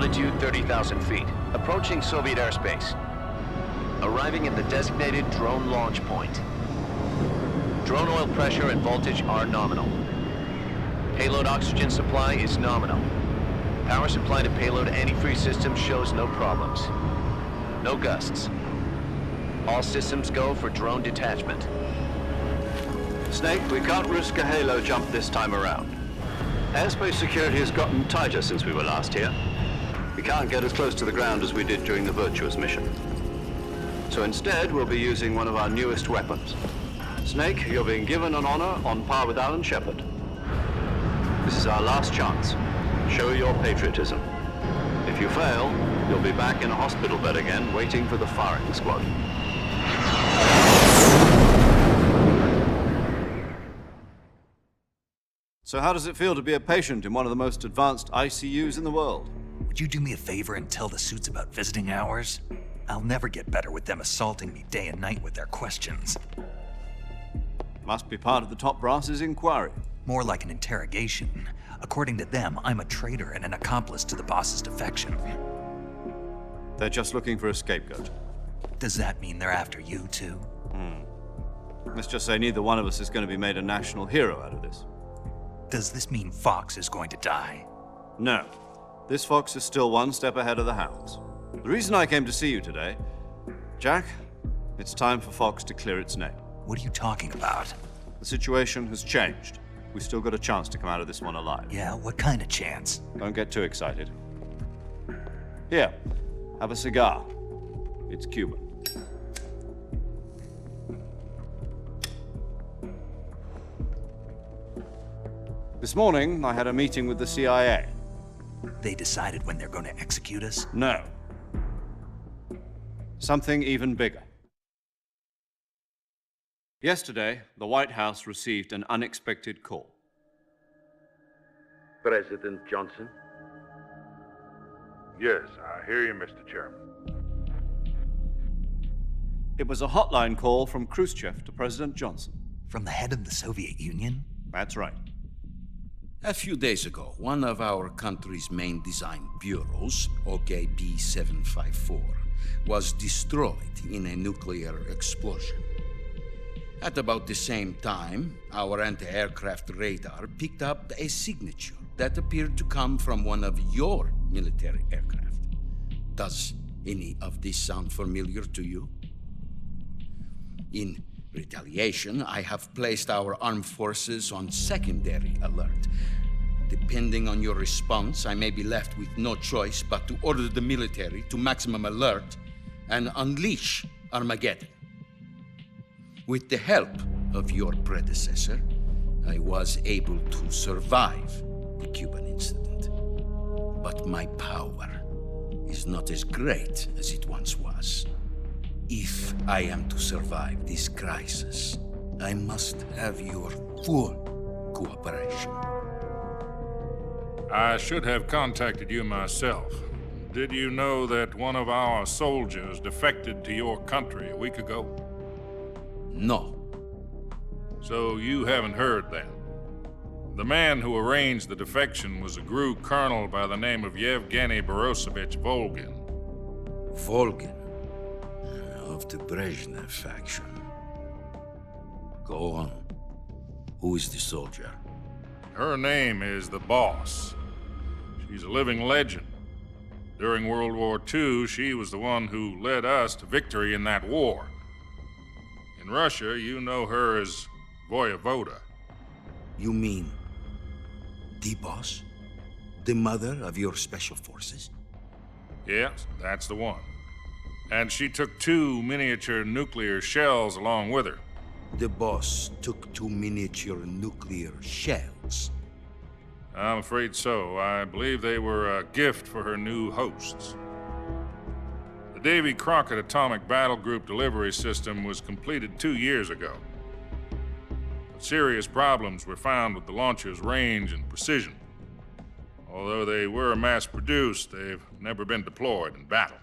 Altitude 30,000 feet. Approaching Soviet airspace. Arriving at the designated drone launch point. Drone oil pressure and voltage are nominal. Payload oxygen supply is nominal. Power supply to payload antifreeze system shows no problems. No gusts. All systems go for drone detachment. Snake, we can't risk a halo jump this time around. Airspace security has gotten tighter since we were last here. We can't get as close to the ground as we did during the Virtuous mission. So instead, we'll be using one of our newest weapons. Snake, you're being given an honor on par with Alan Shepard. This is our last chance. Show your patriotism. If you fail, you'll be back in a hospital bed again, waiting for the firing squad. So how does it feel to be a patient in one of the most advanced ICUs in the world? Would you do me a favor and tell the suits about visiting hours? I'll never get better with them assaulting me day and night with their questions. Must be part of the top brass's inquiry. More like an interrogation. According to them, I'm a traitor and an accomplice to the boss's defection. They're just looking for a scapegoat. Does that mean they're after you, too? Let's just say neither one of us is going to be made a national hero out of this. Does this mean Fox is going to die? No. This fox is still one step ahead of the hounds. The reason I came to see you today, Jack, it's time for Fox to clear its name. What are you talking about? The situation has changed. We've still got a chance to come out of this one alive. Yeah, what kind of chance? Don't get too excited. Here, have a cigar. It's Cuban. This morning, I had a meeting with the CIA. They decided when they're going to execute us? No. Something even bigger. Yesterday, the White House received an unexpected call. President Johnson? Yes, I hear you, Mr. Chairman. It was a hotline call from Khrushchev to President Johnson. From the head of the Soviet Union? That's right. A few days ago, one of our country's main design bureaus, OKB 754, was destroyed in a nuclear explosion. At about the same time, our anti-aircraft radar picked up a signature that appeared to come from one of your military aircraft. Does any of this sound familiar to you? In retaliation, I have placed our armed forces on secondary alert. Depending on your response, I may be left with no choice but to order the military to maximum alert and unleash Armageddon. With the help of your predecessor, I was able to survive the Cuban incident. But my power is not as great as it once was. If I am to survive this crisis, I must have your full cooperation. I should have contacted you myself. Did you know that one of our soldiers defected to your country a week ago? No. So you haven't heard then. The man who arranged the defection was a GRU colonel by the name of Yevgeny Borosovich Volgin. Volgin, of the Brezhnev faction. Go on. Who is the soldier? Her name is the Boss. She's a living legend. During World War II, she was the one who led us to victory in that war. In Russia, you know her as Voyevoda. You mean the Boss? The mother of your special forces? Yes, that's the one. And she took 2 miniature nuclear shells along with her. The Boss took 2 miniature nuclear shells. I'm afraid so. I believe they were a gift for her new hosts. The Davy Crockett Atomic Battle Group delivery system was completed 2 years ago. But serious problems were found with the launcher's range and precision. Although they were mass-produced, they've never been deployed in battle.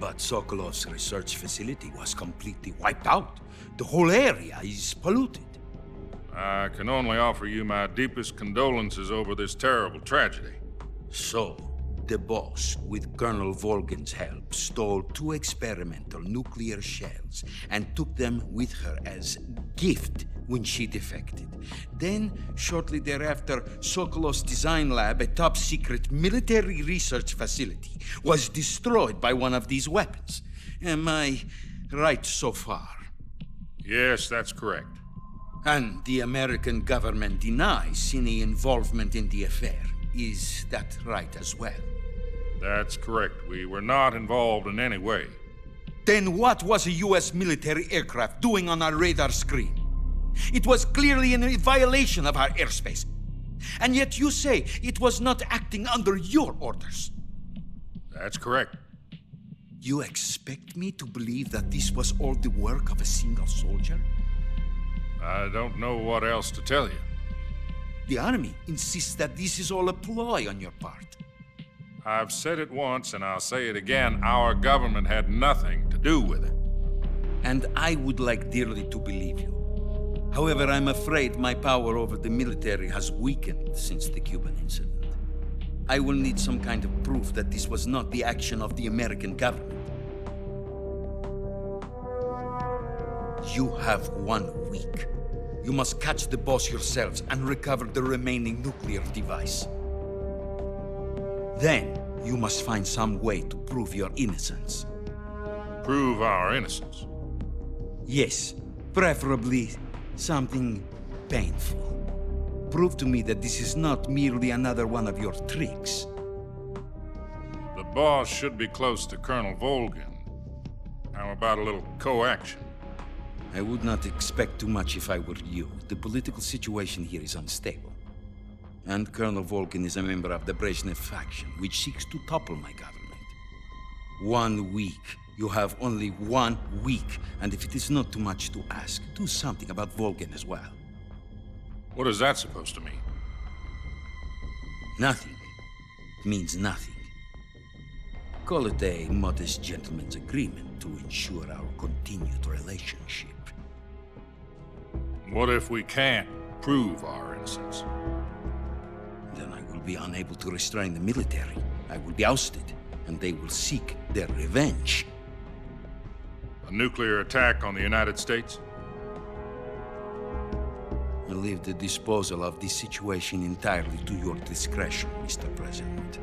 But Sokolov's research facility was completely wiped out. The whole area is polluted. I can only offer you my deepest condolences over this terrible tragedy. So, The boss, with Colonel Volgin's help, stole 2 experimental nuclear shells and took them with her as gift when she defected. Then, shortly thereafter, Sokolov's design lab, a top-secret military research facility, was destroyed by one of these weapons. Am I right so far? Yes, that's correct. And the American government denies any involvement in the affair. Is that right as well? That's correct. We were not involved in any way. Then what was a U.S. military aircraft doing on our radar screen? It was clearly in violation of our airspace. And yet you say it was not acting under your orders. That's correct. You expect me to believe that this was all the work of a single soldier? I don't know what else to tell you. The Army insists that this is all a ploy on your part. I've said it once and I'll say it again. Our government had nothing to do with it. And I would like dearly to believe you. However, I'm afraid my power over the military has weakened since the Cuban incident. I will need some kind of proof that this was not the action of the American government. You have 1 week. You must catch the boss yourselves and recover the remaining nuclear device. Then, you must find some way to prove your innocence. Prove our innocence. Yes, preferably something painful. Prove to me that this is not merely another one of your tricks. The boss should be close to Colonel Volgin. How about a little co-action? I would not expect too much if I were you. The political situation here is unstable. And Colonel Volgin is a member of the Brezhnev faction, which seeks to topple my government. 1 week. You have only 1 week. And if it is not too much to ask, do something about Volgin as well. What is that supposed to mean? Nothing. It means nothing. Call it a modest gentleman's agreement to ensure our continued relationship. What if we can't prove our innocence? Then I will be unable to restrain the military. I will be ousted, and they will seek their revenge. A nuclear attack on the United States? I leave the disposal of this situation entirely to your discretion, Mr. President.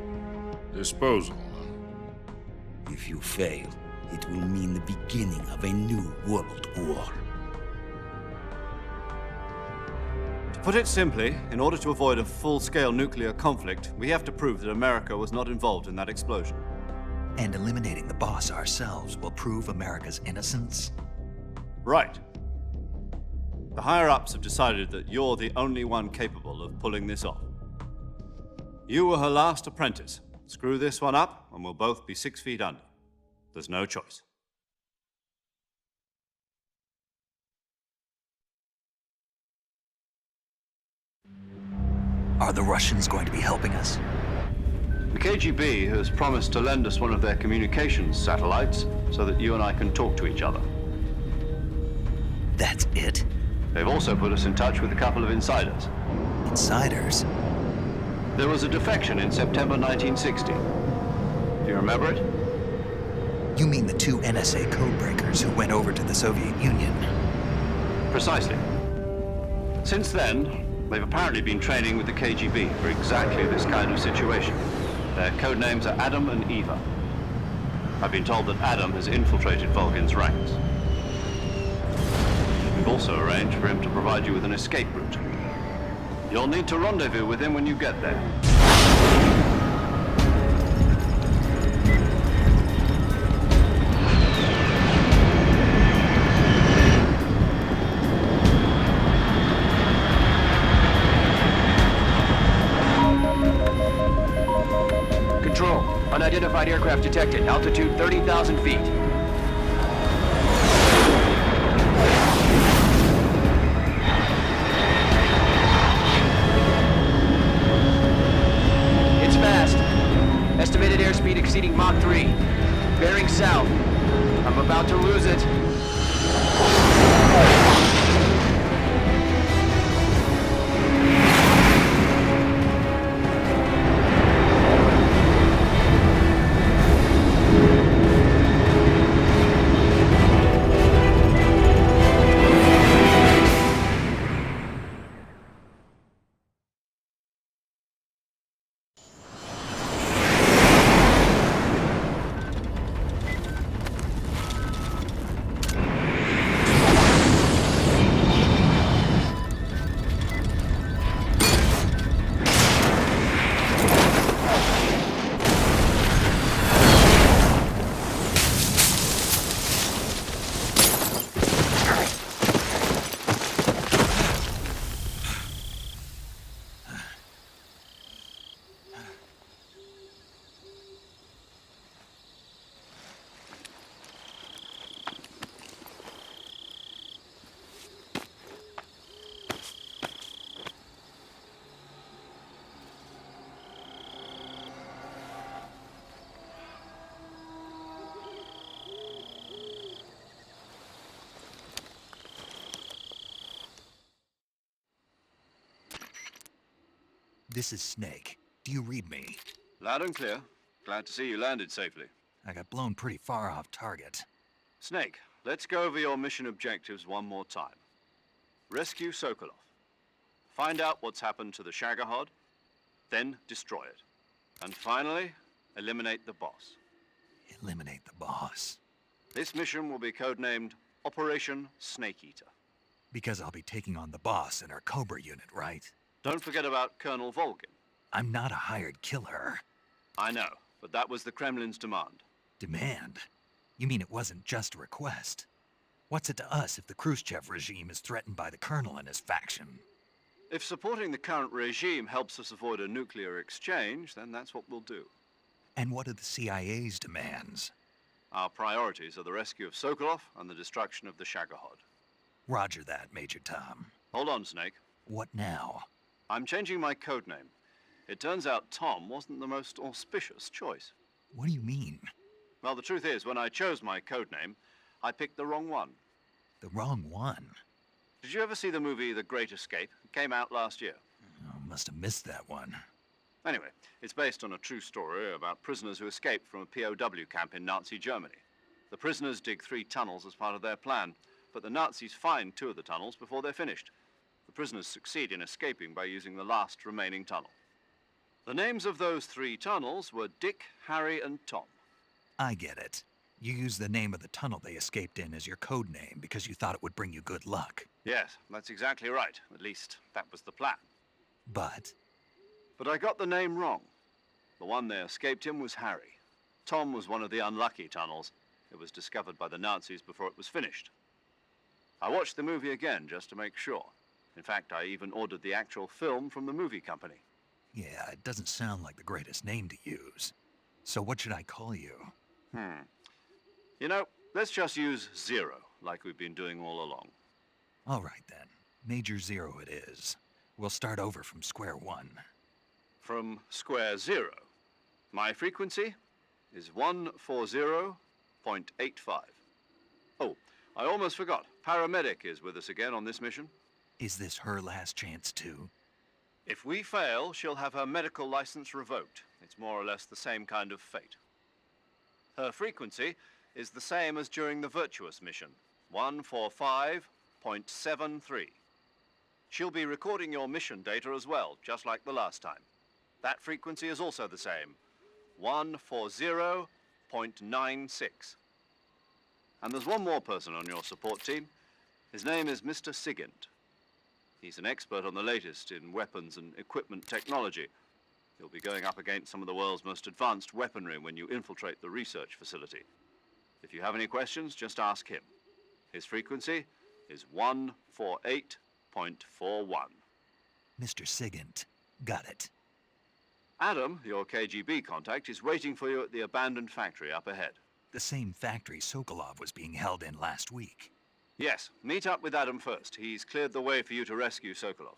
Disposal, huh? If you fail, it will mean the beginning of a new world war. To put it simply, in order to avoid a full-scale nuclear conflict, we have to prove that America was not involved in that explosion. And eliminating the boss ourselves will prove America's innocence? Right. The higher-ups have decided that you're the only one capable of pulling this off. You were her last apprentice. Screw this one up, and we'll both be 6 feet under. There's no choice. Are the Russians going to be helping us? The KGB has promised to lend us one of their communications satellites so that you and I can talk to each other. That's it? They've also put us in touch with a couple of insiders. Insiders? There was a defection in September 1960. Do you remember it? You mean the 2 NSA codebreakers who went over to the Soviet Union? Precisely. Since then, they've apparently been training with the KGB for exactly this kind of situation. Their code names are Adam and Eva. I've been told that Adam has infiltrated Volgin's ranks. We've also arranged for him to provide you with an escape route. You'll need to rendezvous with him when you get there. Control. Unidentified aircraft detected. Altitude 30,000 feet. It's fast. Estimated airspeed exceeding Mach 3. Bearing south. I'm about to lose it. This is Snake. Do you read me? Loud and clear. Glad to see you landed safely. I got blown pretty far off target. Snake, let's go over your mission objectives one more time. Rescue Sokolov. Find out what's happened to the Shagohod, then destroy it. And finally, eliminate the boss. Eliminate the boss. This mission will be codenamed Operation Snake Eater. Because I'll be taking on the boss in our Cobra unit, right? Don't forget about Colonel Volgin. I'm not a hired killer. I know, but that was the Kremlin's demand. Demand? You mean it wasn't just a request? What's it to us if the Khrushchev regime is threatened by the Colonel and his faction? If supporting the current regime helps us avoid a nuclear exchange, then that's what we'll do. And what are the CIA's demands? Our priorities are the rescue of Sokolov and the destruction of the Shagohod. Roger that, Major Tom. Hold on, Snake. What now? I'm changing my codename. It turns out Tom wasn't the most auspicious choice. What do you mean? Well, the truth is, when I chose my codename, I picked the wrong one. The wrong one? Did you ever see the movie The Great Escape? It came out last year. Oh, must have missed that one. Anyway, it's based on a true story about prisoners who escaped from a POW camp in Nazi Germany. The prisoners dig 3 tunnels as part of their plan, but the Nazis find 2 of the tunnels before they're finished. The prisoners succeed in escaping by using the last remaining tunnel. The names of those 3 tunnels were Dick, Harry, and Tom. I get it. You used the name of the tunnel they escaped in as your code name because you thought it would bring you good luck. Yes, that's exactly right. At least, that was the plan. But But I got the name wrong. The one they escaped in was Harry. Tom was one of the unlucky tunnels. It was discovered by the Nazis before it was finished. I watched the movie again just to make sure. In fact, I even ordered the actual film from the movie company. yeah, it doesn't sound like the greatest name to use. So what should I call you? You know, let's just use Zero, like we've been doing all along. All right then. Major Zero it is. We'll start over from square one. From square 0. My frequency is 140.85. Oh, I almost forgot. Paramedic is with us again on this mission. Is this her last chance too? If we fail, she'll have her medical license revoked. It's more or less the same kind of fate. Her frequency is the same as during the Virtuous mission, 145.73. She'll be recording your mission data as well, just like the last time. That frequency is also the same, 140.96. And there's one more person on your support team. His name is Mr. Sigint. He's an expert on the latest in weapons and equipment technology. You'll be going up against some of the world's most advanced weaponry when you infiltrate the research facility. If you have any questions, just ask him. His frequency is 148.41. Mr. Sigint. Got it. Adam, your KGB contact, is waiting for you at the abandoned factory up ahead. The same factory Sokolov was being held in last week. Yes, meet up with Adam first. He's cleared the way for you to rescue Sokolov.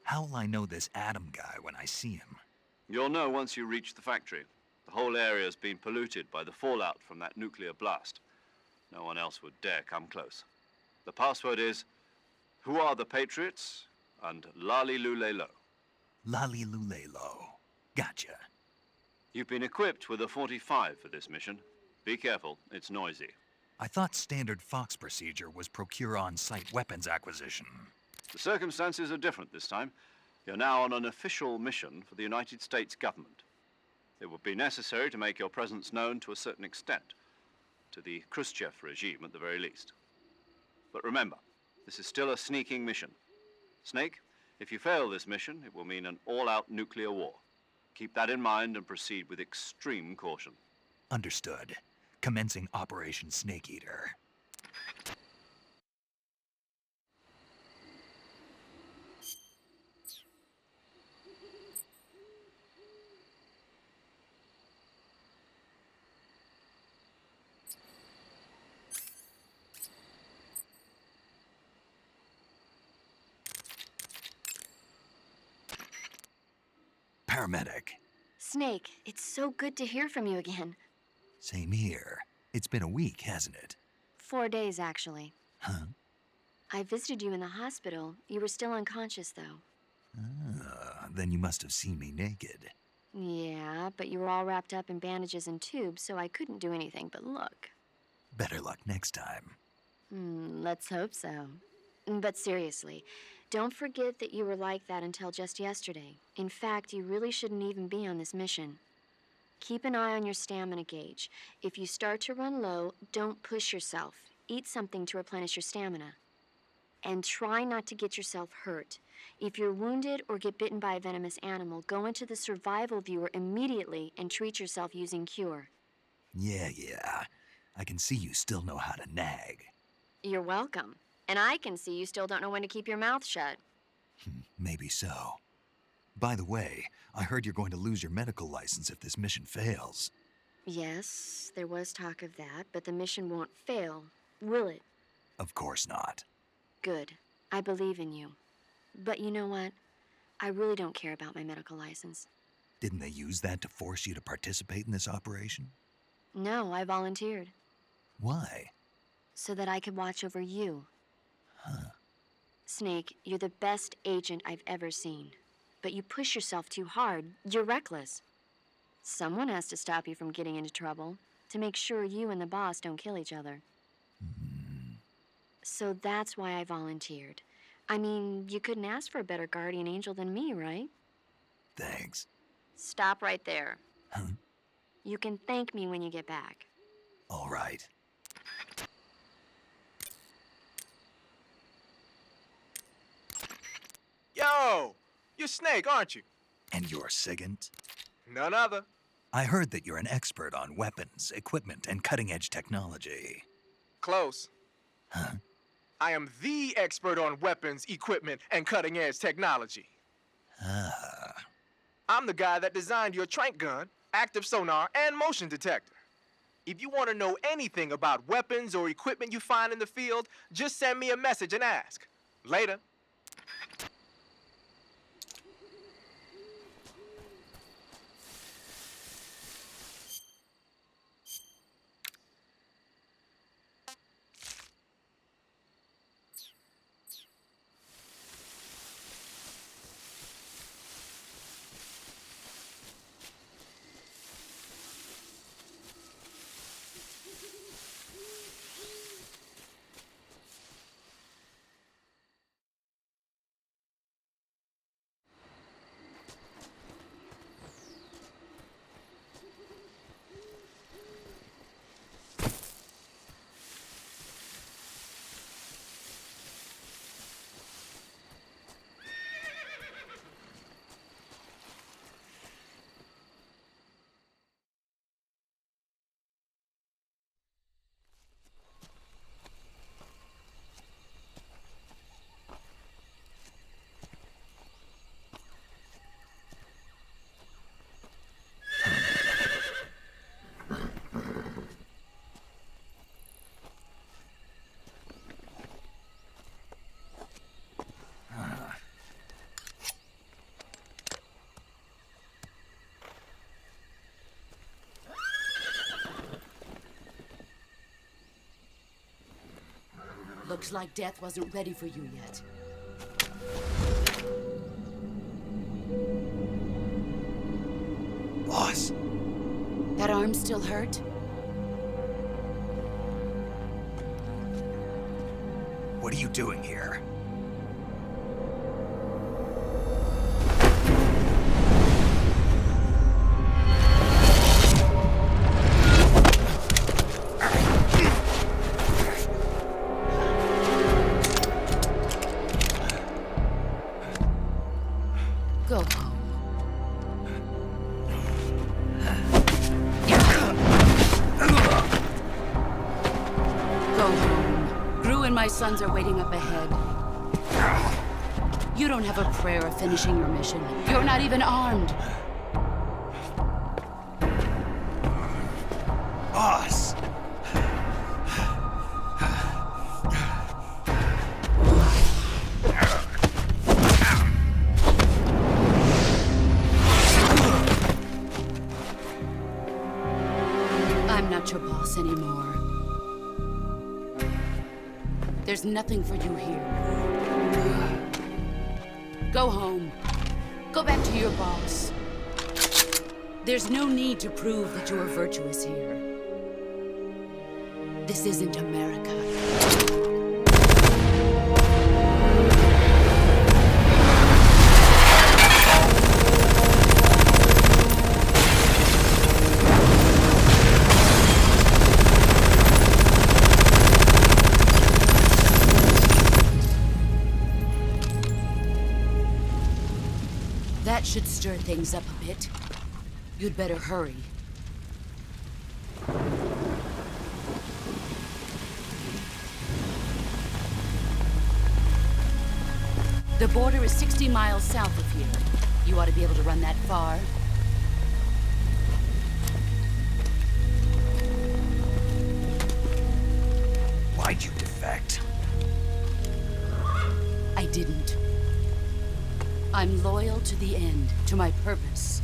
How'll I know this Adam guy when I see him? You'll know once you reach the factory. The whole area's been polluted by the fallout from that nuclear blast. No one else would dare come close. The password is, "Who are the Patriots?" and Lali Lulelo. Lali Lulelo. Gotcha. You've been equipped with a 45 for this mission. Be careful, it's noisy. I thought standard Fox procedure was procure on-site weapons acquisition. The circumstances are different this time. You're now on an official mission for the United States government. It would be necessary to make your presence known to a certain extent, to the Khrushchev regime at the very least. But remember, this is still a sneaking mission. Snake, if you fail this mission, it will mean an all-out nuclear war. Keep that in mind and proceed with extreme caution. Understood. Commencing Operation Snake Eater. Paramedic. Snake, it's so good to hear from you again. Same here. It's been a week, hasn't it? 4 days, actually. Huh? I visited you in the hospital. You were still unconscious, though. Then you must have seen me naked. Yeah, but you were all wrapped up in bandages and tubes, so I couldn't do anything but look. Better luck next time. Let's hope so. But seriously, don't forget that you were like that until just yesterday. In fact, you really shouldn't even be on this mission. Keep an eye on your stamina gauge. If you start to run low, don't push yourself. Eat something to replenish your stamina. And try not to get yourself hurt. If you're wounded or get bitten by a venomous animal, go into the survival viewer immediately and treat yourself using Cure. Yeah. I can see you still know how to nag. You're welcome. And I can see you still don't know when to keep your mouth shut. Maybe so. By the way, I heard you're going to lose your medical license if this mission fails. Yes, there was talk of that, but the mission won't fail, will it? Of course not. Good. I believe in you. But you know what? I really don't care about my medical license. Didn't they use that to force you to participate in this operation? No, I volunteered. Why? So that I could watch over you. Huh. Snake, you're the best agent I've ever seen. But you push yourself too hard. You're reckless. Someone has to stop you from getting into trouble, to make sure you and the boss don't kill each other. So that's why I volunteered. I mean, you couldn't ask for a better guardian angel than me, right? Thanks. Stop right there. Huh? You can thank me when you get back. All right. Yo! You're Snake, aren't you? And you're Sigint? None other. I heard that you're an expert on weapons, equipment, and cutting-edge technology. Close. Huh? I am the expert on weapons, equipment, and cutting-edge technology. Ah. I'm the guy that designed your trank gun, active sonar, and motion detector. If you want to know anything about weapons or equipment you find in the field, just send me a message and ask. Later. Looks like death wasn't ready for you yet. Boss. That arm still hurt? What are you doing here? Go home. Go home. Gru and my sons are waiting up ahead. You don't have a prayer of finishing your mission. You're not even armed. Boss! I'm not your boss anymore. There's nothing for you here. Go home. Go Go back to your boss. There's no need to prove that you are virtuous here. This isn't America. That should stir things up a bit. You'd better hurry. The border is 60 miles south of here. You ought to be able to run that far. Why'd you defect? I didn't. I'm loyal to the end, to my purpose.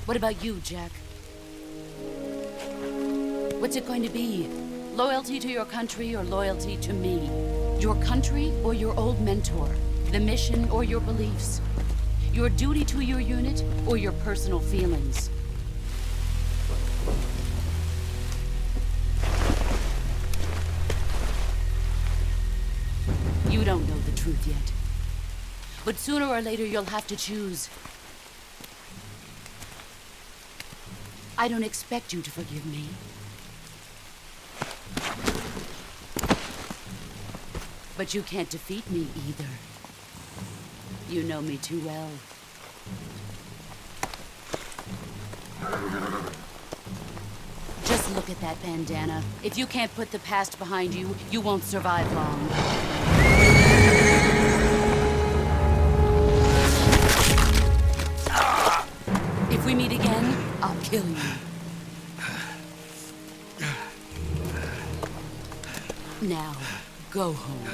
What about you, Jack? What's it going to be? Loyalty to your country or loyalty to me? Your country or your old mentor? The mission or your beliefs? Your duty to your unit or your personal feelings? You don't know the truth yet. But sooner or later you'll have to choose. I don't expect you to forgive me. But you can't defeat me either. You know me too well. Just look at that bandana. If you can't put the past behind you, you won't survive long. If we meet again, I'll kill you. Now, go home.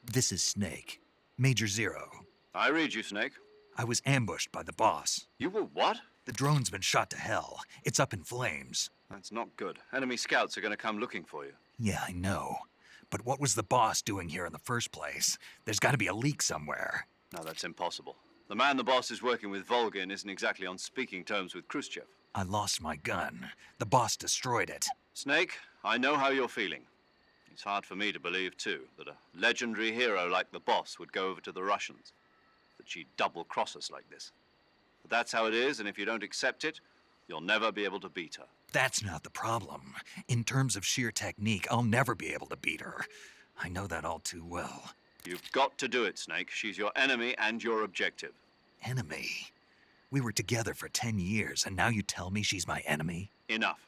This is Snake. Major Zero. I read you, Snake. I was ambushed by the boss. You were what? The drone's been shot to hell. It's up in flames. That's not good. Enemy scouts are going to come looking for you. Yeah, I know. But what was the boss doing here in the first place? There's got to be a leak somewhere. No, that's impossible. The man the boss is working with, Volgin, isn't exactly on speaking terms with Khrushchev. I lost my gun. The boss destroyed it. Snake, I know how you're feeling. It's hard for me to believe, too, that a legendary hero like the boss would go over to the Russians. That she'd double-cross us like this. But that's how it is, and if you don't accept it, you'll never be able to beat her. That's not the problem. In terms of sheer technique, I'll never be able to beat her. I know that all too well. You've got to do it, Snake. She's your enemy and your objective. Enemy? We were together for 10 years, and now you tell me she's my enemy? Enough.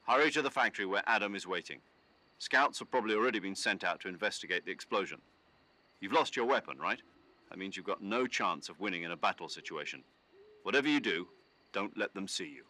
Hurry to the factory where Adam is waiting. Scouts have probably already been sent out to investigate the explosion. You've lost your weapon, right? That means you've got no chance of winning in a battle situation. Whatever you do, don't let them see you.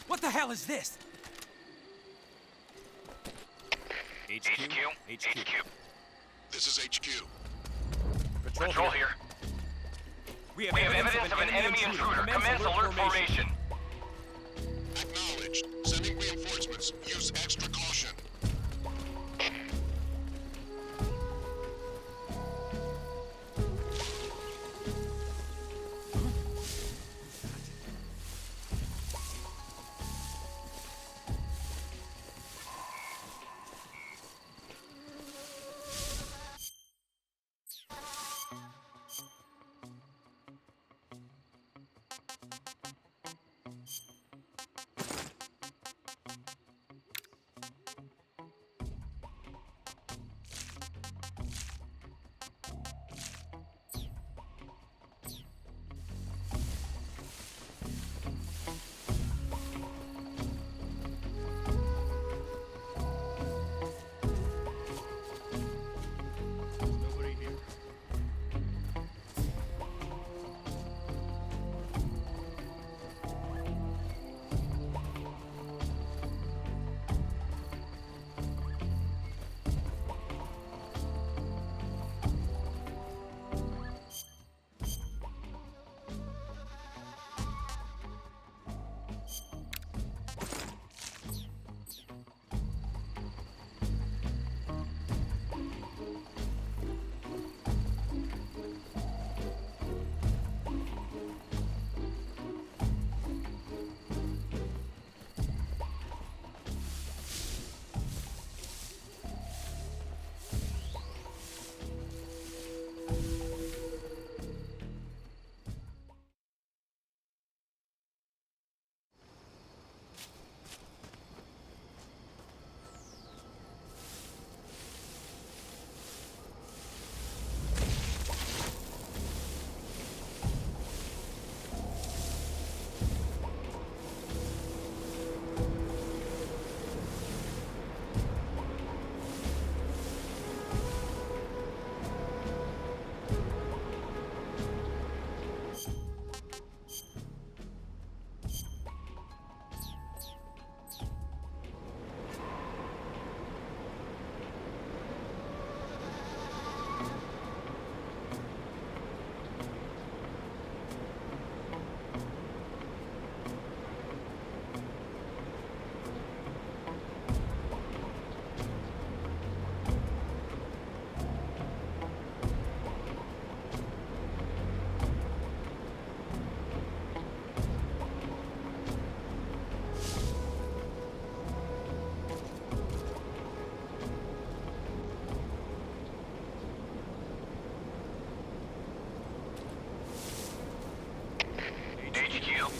What the hell is this? HQ. This is HQ. Patrol here. We have evidence of an enemy intruder. Commence alert formation. Acknowledged. Sending reinforcements. Use extra caution.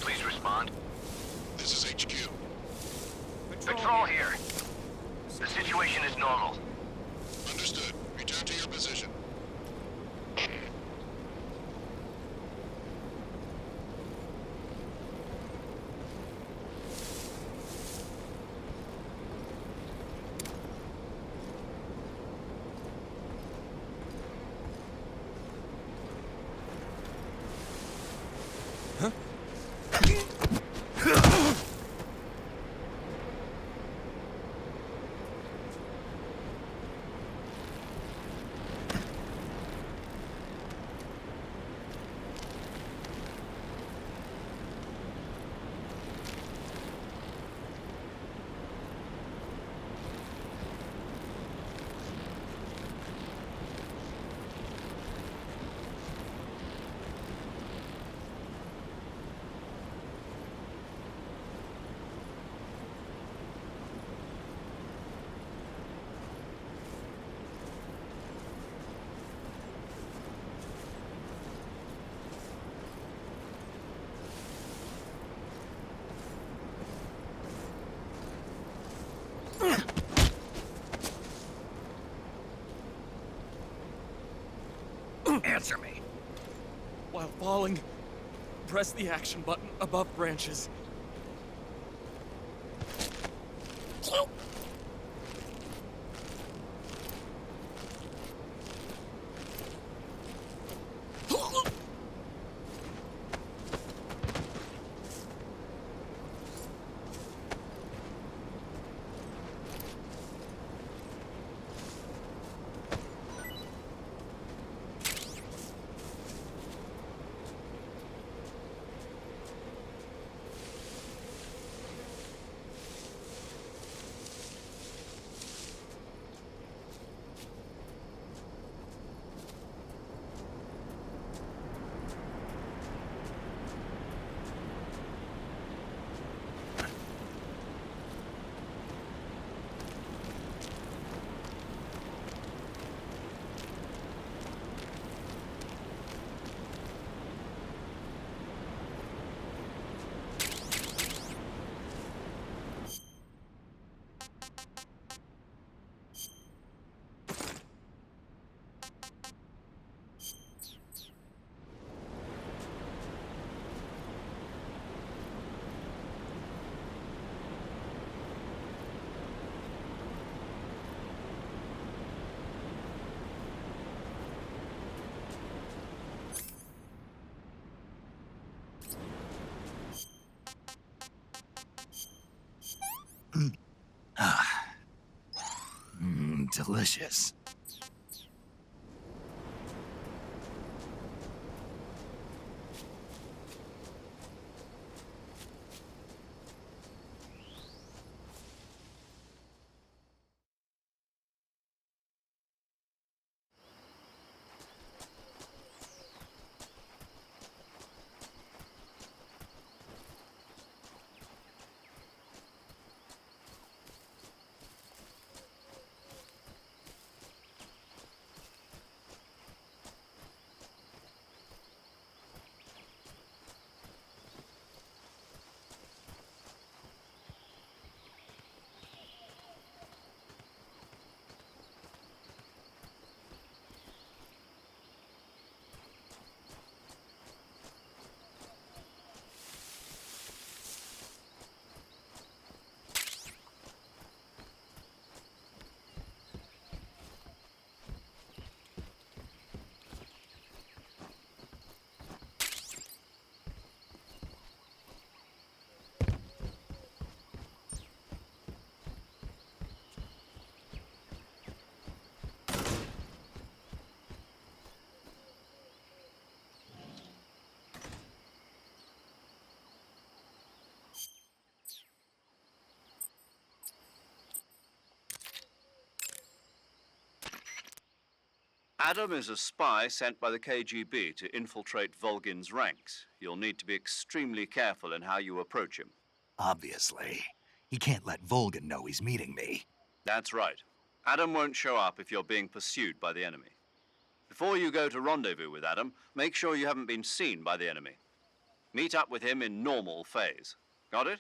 Please respond. This is HQ. Patrol here. The situation is normal. Understood. Return to your position. Answer me. While falling, press the action button above branches. Delicious. Adam is a spy sent by the KGB to infiltrate Volgin's ranks. You'll need to be extremely careful in how you approach him. Obviously. He can't let Volgin know he's meeting me. That's right. Adam won't show up if you're being pursued by the enemy. Before you go to rendezvous with Adam, make sure you haven't been seen by the enemy. Meet up with him in normal phase. Got it?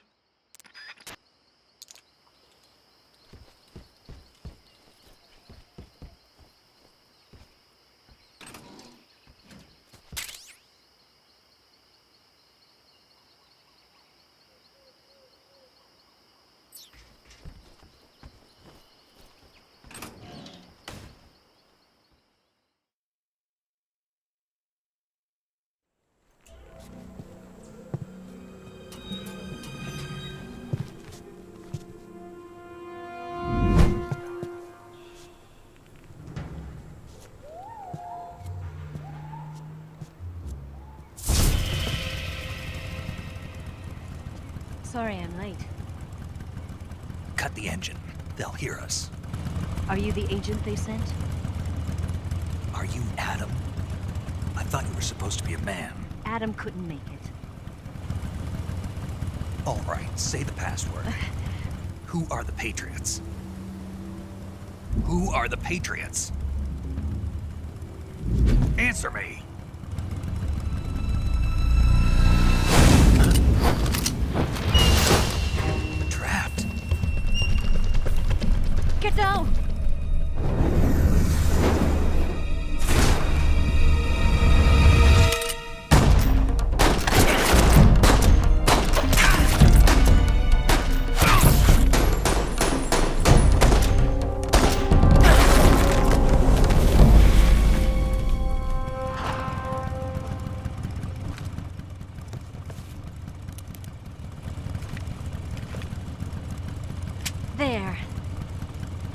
Sorry I'm late. Cut the engine. They'll hear us. Are you the agent they sent? Are you Adam? I thought you were supposed to be a man. Adam couldn't make it. All right, say the password. Who are the Patriots? Who are the Patriots? Answer me! Trapped. Get down! There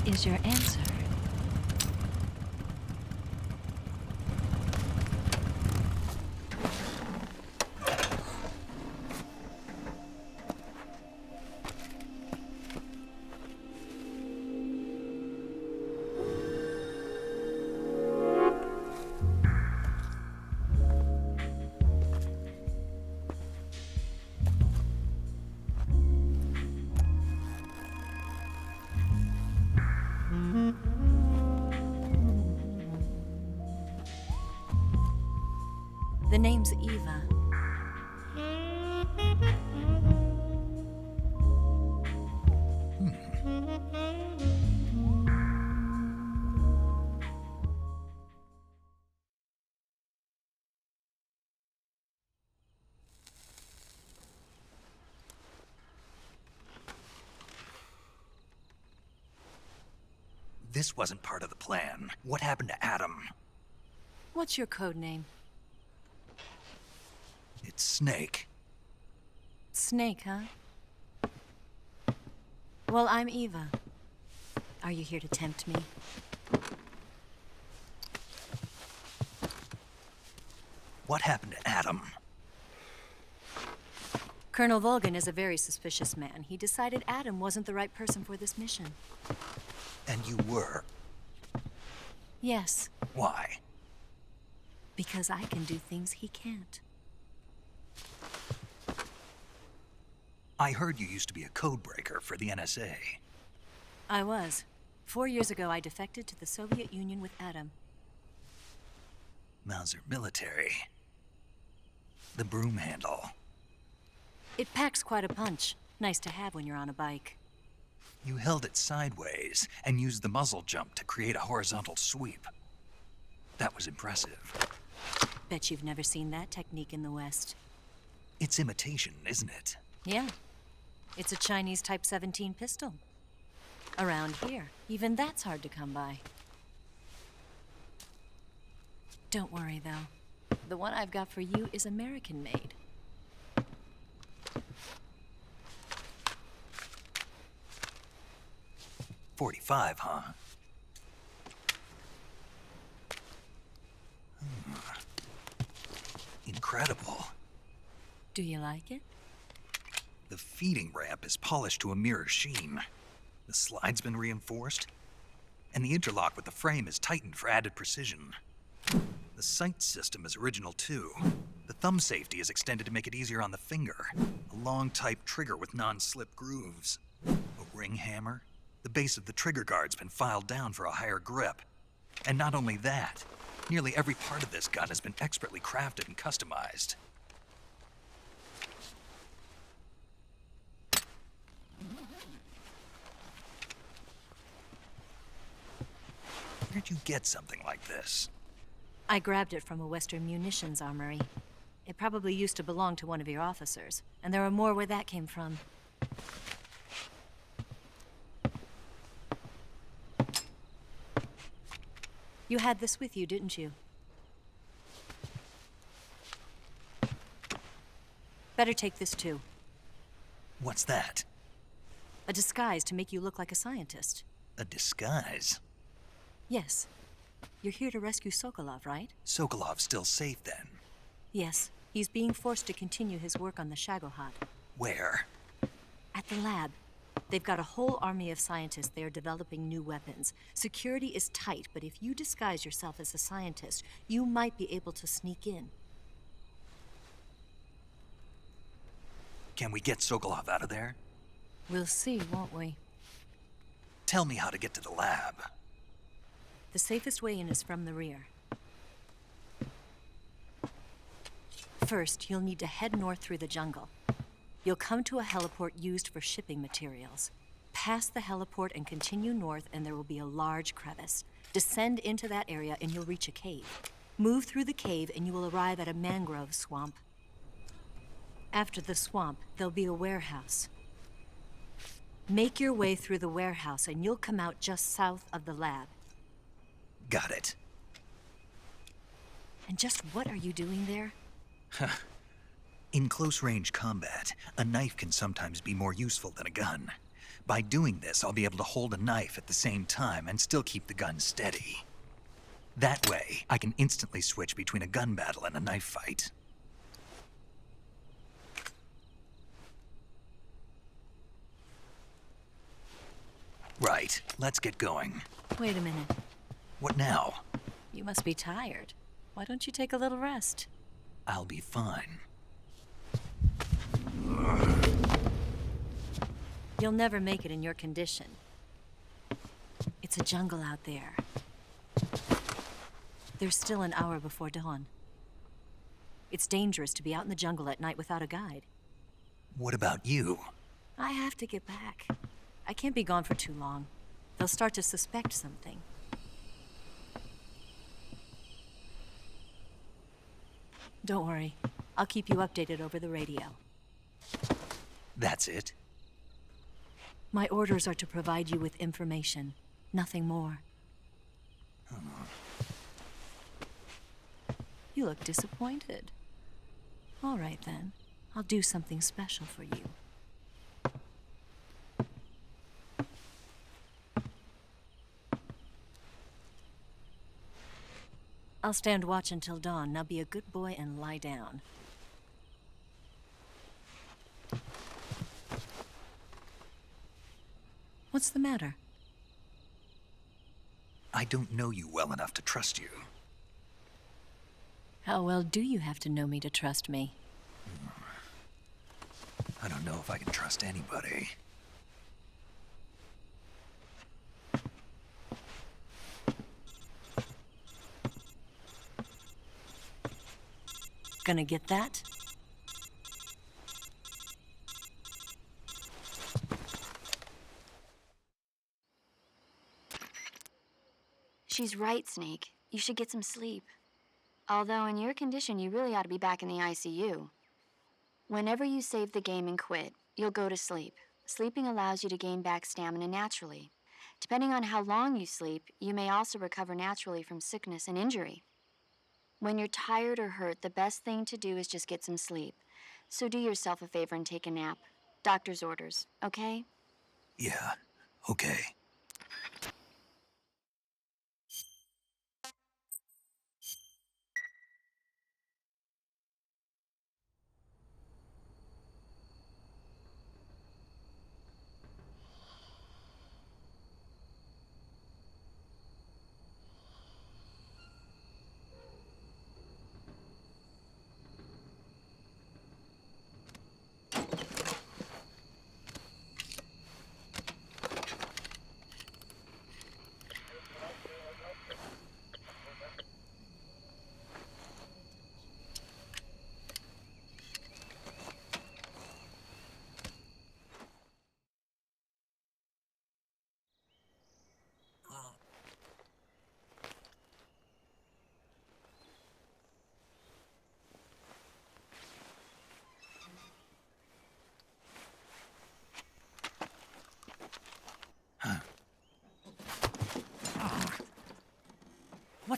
is your answer. The name's Eva. This wasn't part of the plan. What happened to Adam? What's your code name? It's Snake. Snake, huh? Well, I'm Eva. Are you here to tempt me? What happened to Adam? Colonel Volgan is a very suspicious man. He decided Adam wasn't the right person for this mission. And you were. Yes, Why? because I can do things he can't. I heard you used to be a codebreaker for the NSA. I was. 4 years ago, I defected to the Soviet Union with Adam. Mauser military. The broom handle. It packs quite a punch. Nice to have when you're on a bike. You held it sideways and used the muzzle jump to create a horizontal sweep. That was impressive. Bet you've never seen that technique in the West. It's imitation, isn't it? Yeah. It's a Chinese Type 17 pistol. Around here, even that's hard to come by. Don't worry, though. The one I've got for you is American-made. .45, huh? Incredible. Do you like it? The feeding ramp is polished to a mirror sheen. The slide's been reinforced, and the interlock with the frame is tightened for added precision. The sight system is original too. The thumb safety is extended to make it easier on the finger. A long type trigger with non-slip grooves. A ring hammer. The base of the trigger guard's been filed down for a higher grip. And not only that, nearly every part of this gun has been expertly crafted and customized. How'd you get something like this? I grabbed it from a Western munitions armory. It probably used to belong to one of your officers, and there are more where that came from. You had this with you, didn't you? Better take this too. What's that? A disguise to make you look like a scientist. A disguise? Yes. You're here to rescue Sokolov, right? Sokolov's still safe then? Yes. He's being forced to continue his work on the Shagohod. Where? At the lab. They've got a whole army of scientists there developing new weapons. Security is tight, but if you disguise yourself as a scientist, you might be able to sneak in. Can we get Sokolov out of there? We'll see, won't we? Tell me how to get to the lab. The safest way in is from the rear. First, you'll need to head north through the jungle. You'll come to a heliport used for shipping materials. Pass the heliport and continue north, and there will be a large crevice. Descend into that area, and you'll reach a cave. Move through the cave, and you will arrive at a mangrove swamp. After the swamp, there'll be a warehouse. Make your way through the warehouse, and you'll come out just south of the lab. Got it. And just what are you doing there? In close-range combat, a knife can sometimes be more useful than a gun. By doing this, I'll be able to hold a knife at the same time and still keep the gun steady. That way, I can instantly switch between a gun battle and a knife fight. Right, let's get going. Wait a minute. What now? You must be tired. Why don't you take a little rest? I'll be fine. You'll never make it in your condition. It's a jungle out there. There's still an hour before dawn. It's dangerous to be out in the jungle at night without a guide. What about you? I have to get back. I can't be gone for too long. They'll start to suspect something. Don't worry. I'll keep you updated over the radio. That's it? My orders are to provide you with information, nothing more. You look disappointed. All right, then. I'll do something special for you. I'll stand watch until dawn. Now be a good boy and lie down. What's the matter? I don't know you well enough to trust you. How well do you have to know me to trust me? I don't know if I can trust anybody. Gonna get that? She's right, Snake. You should get some sleep. Although in your condition, you really ought to be back in the ICU. Whenever you save the game and quit, you'll go to sleep. Sleeping allows you to gain back stamina naturally. Depending on how long you sleep, you may also recover naturally from sickness and injury. When you're tired or hurt, the best thing to do is just get some sleep. So do yourself a favor and take a nap. Doctor's orders, okay? Yeah, okay.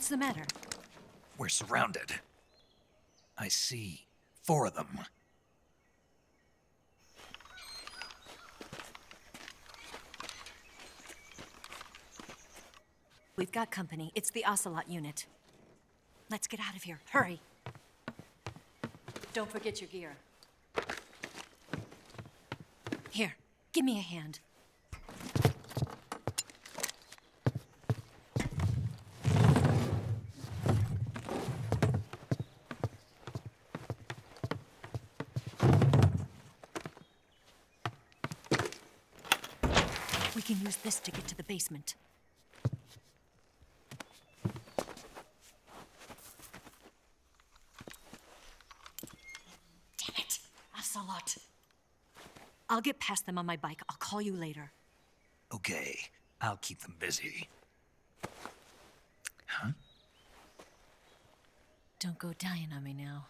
What's the matter? We're surrounded. I see 4 of them. We've got company. It's the Ocelot unit. Let's get out of here. Hurry. Don't forget your gear. Here, give me a hand. We can use this to get to the basement. Damn it, Ocelot. I'll get past them on my bike. I'll call you later. Okay, I'll keep them busy. Huh? Don't go dying on me now.